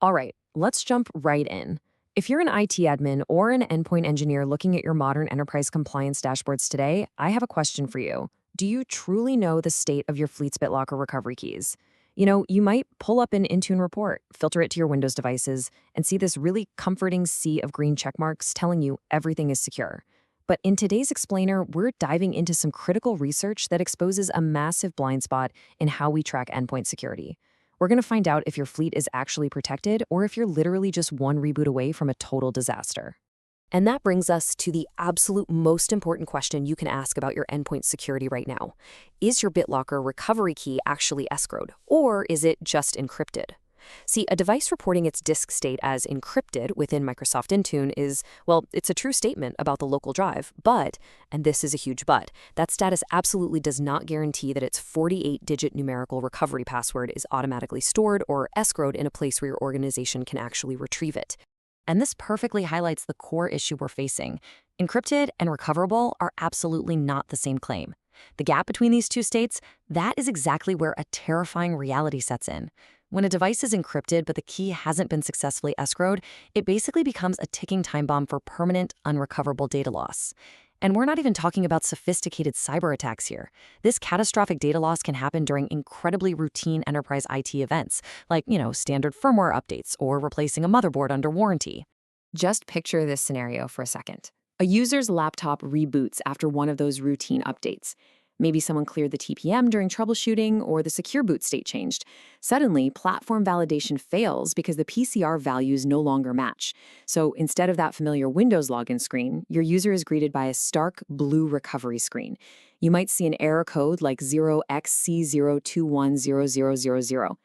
All right, let's jump right in. If you're an IT admin or an endpoint engineer looking at your modern enterprise compliance dashboards today, I have a question for you. Do you truly know the state of your fleet's BitLocker recovery keys? You might pull up an Intune report, filter it to your Windows devices, and see this really comforting sea of green check marks telling you everything is secure. But in today's explainer, we're diving into some critical research that exposes a massive blind spot in how we track endpoint security. We're going to find out if your fleet is actually protected or if you're literally just one reboot away from a total disaster. And that brings us to the absolute most important question you can ask about your endpoint security right now. Is your BitLocker recovery key actually escrowed, or is it just encrypted? See, a device reporting its disk state as encrypted within Microsoft Intune is, well, it's a true statement about the local drive, but, and this is a huge but, that status absolutely does not guarantee that its 48-digit numerical recovery password is automatically stored or escrowed in a place where your organization can actually retrieve it. And this perfectly highlights the core issue we're facing. Encrypted and recoverable are absolutely not the same claim. The gap between these two states, that is exactly where a terrifying reality sets in. When a device is encrypted but the key hasn't been successfully escrowed, it basically becomes a ticking time bomb for permanent, unrecoverable data loss. And we're not even talking about sophisticated cyber attacks here. This catastrophic data loss can happen during incredibly routine enterprise IT events, like, standard firmware updates or replacing a motherboard under warranty. Just picture this scenario for a second. A user's laptop reboots after one of those routine updates. Maybe someone cleared the TPM during troubleshooting or the secure boot state changed. Suddenly, platform validation fails because the PCR values no longer match. So instead of that familiar Windows login screen, your user is greeted by a stark blue recovery screen. You might see an error code like 0xC0210000.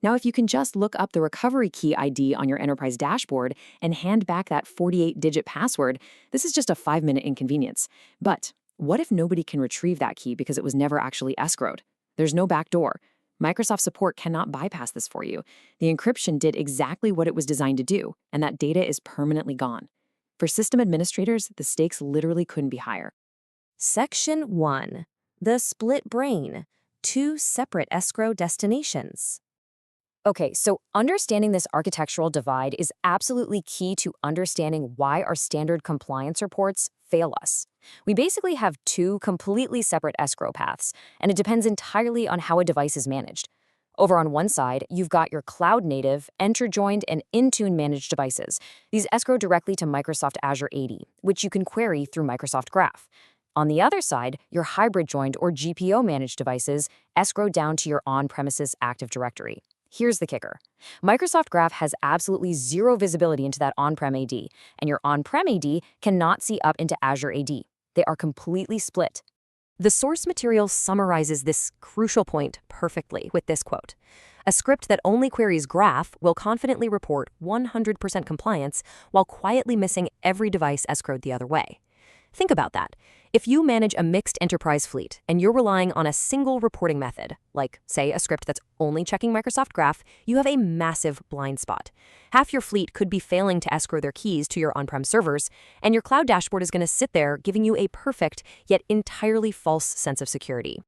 Now, if you can just look up the recovery key ID on your enterprise dashboard and hand back that 48-digit password, this is just a 5-minute inconvenience. But what if nobody can retrieve that key because it was never actually escrowed? There's no backdoor. Microsoft support cannot bypass this for you. The encryption did exactly what it was designed to do, and that data is permanently gone. For system administrators, the stakes literally couldn't be higher. Section 1. The split brain. 2 separate escrow destinations. Okay, so understanding this architectural divide is absolutely key to understanding why our standard compliance reports fail us. We basically have 2 completely separate escrow paths, and it depends entirely on how a device is managed. Over on one side, you've got your cloud-native, Entra-joined, and Intune-managed devices. These escrow directly to Microsoft Azure AD, which you can query through Microsoft Graph. On the other side, your hybrid-joined or GPO-managed devices escrow down to your on-premises Active Directory. Here's the kicker. Microsoft Graph has absolutely zero visibility into that on-prem AD, and your on-prem AD cannot see up into Azure AD. They are completely split. The source material summarizes this crucial point perfectly with this quote. A script that only queries Graph will confidently report 100% compliance while quietly missing every device escrowed the other way. Think about that. If you manage a mixed enterprise fleet and you're relying on a single reporting method, like, say, a script that's only checking Microsoft Graph, you have a massive blind spot. Half your fleet could be failing to escrow their keys to your on-prem servers, and your cloud dashboard is going to sit there giving you a perfect, yet entirely false sense of security.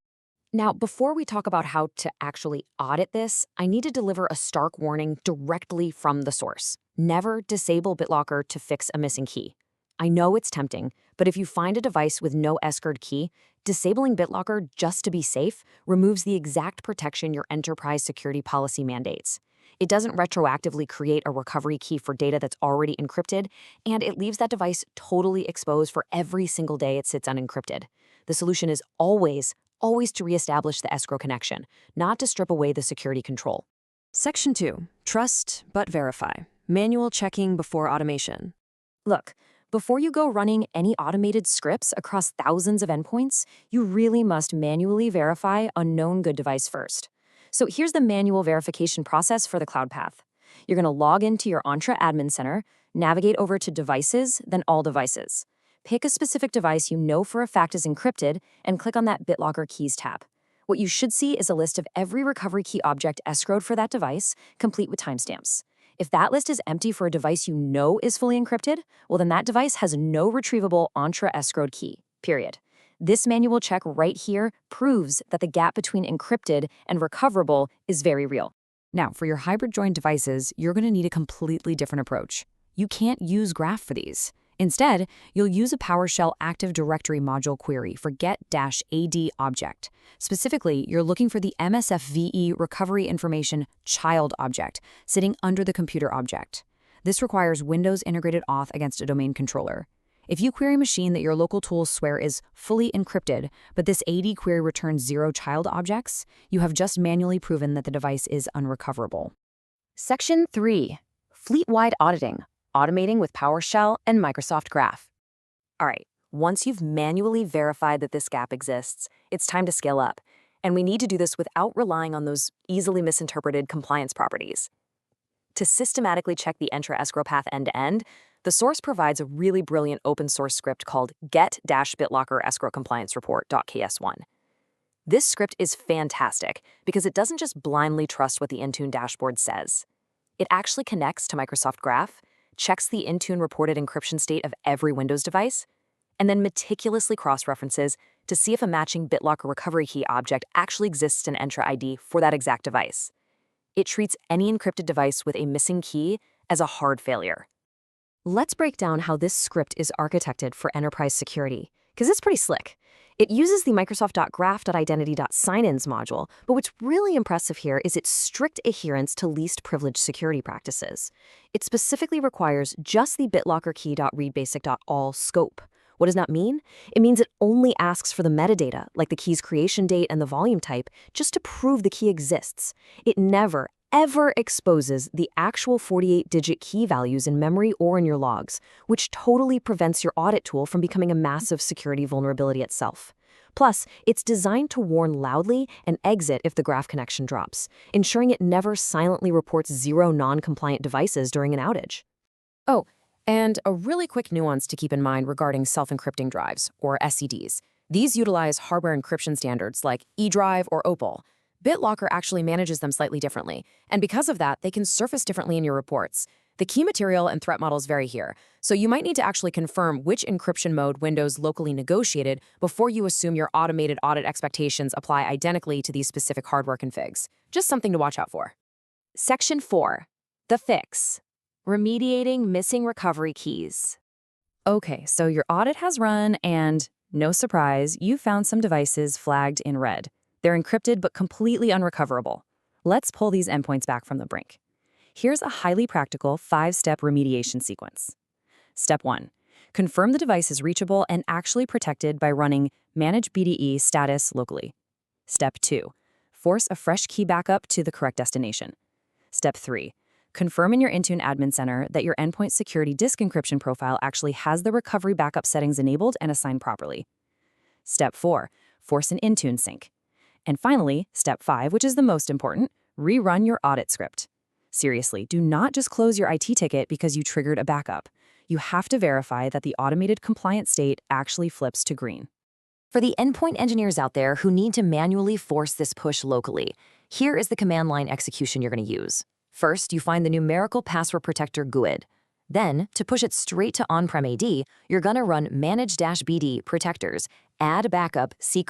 Now, before we talk about how to actually audit this, I need to deliver a stark warning directly from the source. Never disable BitLocker to fix a missing key. I know it's tempting, but if you find a device with no escrowed key, disabling BitLocker just to be safe removes the exact protection your enterprise security policy mandates. It doesn't retroactively create a recovery key for data that's already encrypted, and it leaves that device totally exposed for every single day it sits unencrypted. The solution is always to reestablish the escrow connection, not to strip away the security control. Section 2. Trust but verify. Manual checking before automation. Look, before you go running any automated scripts across thousands of endpoints, you really must manually verify a known good device first. So here's the manual verification process for the cloud path. You're going to log into your Entra Admin Center, navigate over to Devices, then All Devices. Pick a specific device you know for a fact is encrypted, and click on that BitLocker Keys tab. What you should see is a list of every recovery key object escrowed for that device, complete with timestamps. If that list is empty for a device you know is fully encrypted, well, then that device has no retrievable Entra escrowed key, period. This manual check right here proves that the gap between encrypted and recoverable is very real. Now, for your hybrid joined devices, you're going to need a completely different approach. You can't use Graph for these. Instead, you'll use a PowerShell Active Directory module query for Get-AD object. Specifically, you're looking for the MSFVE recovery information child object sitting under the computer object. This requires Windows integrated auth against a domain controller. If you query a machine that your local tools swear is fully encrypted, but this AD query returns 0 child objects, you have just manually proven that the device is unrecoverable. Section 3. Fleet-wide auditing. Automating with PowerShell and Microsoft Graph. All right, once you've manually verified that this gap exists, it's time to scale up. And we need to do this without relying on those easily misinterpreted compliance properties. To systematically check the Entra escrow path end-to-end, the source provides a really brilliant open source script called Get-BitLockerEscrowComplianceReport.ks1. This script is fantastic because it doesn't just blindly trust what the Intune dashboard says. It actually connects to Microsoft Graph, checks the Intune reported encryption state of every Windows device, and then meticulously cross-references to see if a matching BitLocker recovery key object actually exists in Entra ID for that exact device. It treats any encrypted device with a missing key as a hard failure. Let's break down how this script is architected for enterprise security, because it's pretty slick. It uses the Microsoft.graph.identity.signins module, but what's really impressive here is its strict adherence to least privilege security practices. It specifically requires just the BitLockerKey.ReadBasic.All scope. What does that mean? It means it only asks for the metadata, like the key's creation date and the volume type, just to prove the key exists. It never, ever exposes the actual 48-digit key values in memory or in your logs, which totally prevents your audit tool from becoming a massive security vulnerability itself. Plus, it's designed to warn loudly and exit if the graph connection drops, ensuring it never silently reports 0 non-compliant devices during an outage. Oh, and a really quick nuance to keep in mind regarding self-encrypting drives, or SEDs. These utilize hardware encryption standards like eDrive or Opal. BitLocker actually manages them slightly differently, and because of that, they can surface differently in your reports. The key material and threat models vary here, so you might need to actually confirm which encryption mode Windows locally negotiated before you assume your automated audit expectations apply identically to these specific hardware configs. Just something to watch out for. Section 4. The fix. Remediating missing recovery keys. Okay, so your audit has run and, no surprise, you found some devices flagged in red. They're encrypted but completely unrecoverable. Let's pull these endpoints back from the brink. Here's a highly practical 5-step remediation sequence. Step 1. Confirm the device is reachable and actually protected by running Manage BDE status locally. Step 2. Force a fresh key backup to the correct destination. Step 3. Confirm in your Intune Admin Center that your endpoint security disk encryption profile actually has the recovery backup settings enabled and assigned properly. Step 4. Force an Intune sync. And finally, Step 5, which is the most important, rerun your audit script. Seriously, do not just close your IT ticket because you triggered a backup. You have to verify that the automated compliance state actually flips to green. For the endpoint engineers out there who need to manually force this push locally, here is the command line execution you're going to use. First, you find the numerical password protector GUID. Then, to push it straight to on-prem AD, you're going to run manage-bd protectors, add backup C:,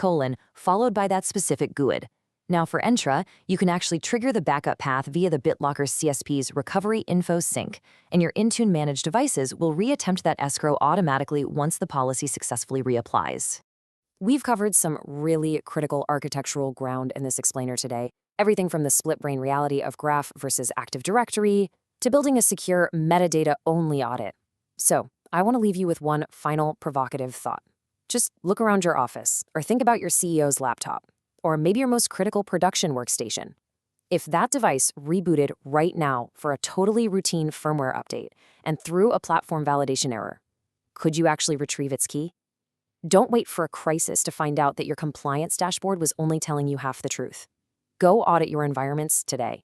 followed by that specific GUID. Now for Entra, you can actually trigger the backup path via the BitLocker CSP's recovery info sync, and your Intune managed devices will reattempt that escrow automatically once the policy successfully reapplies. We've covered some really critical architectural ground in this explainer today. Everything from the split-brain reality of Graph versus Active Directory to building a secure metadata-only audit. So, I want to leave you with one final provocative thought. Just look around your office, or think about your CEO's laptop, or maybe your most critical production workstation. If that device rebooted right now for a totally routine firmware update and threw a platform validation error, could you actually retrieve its key? Don't wait for a crisis to find out that your compliance dashboard was only telling you half the truth. Go audit your environments today.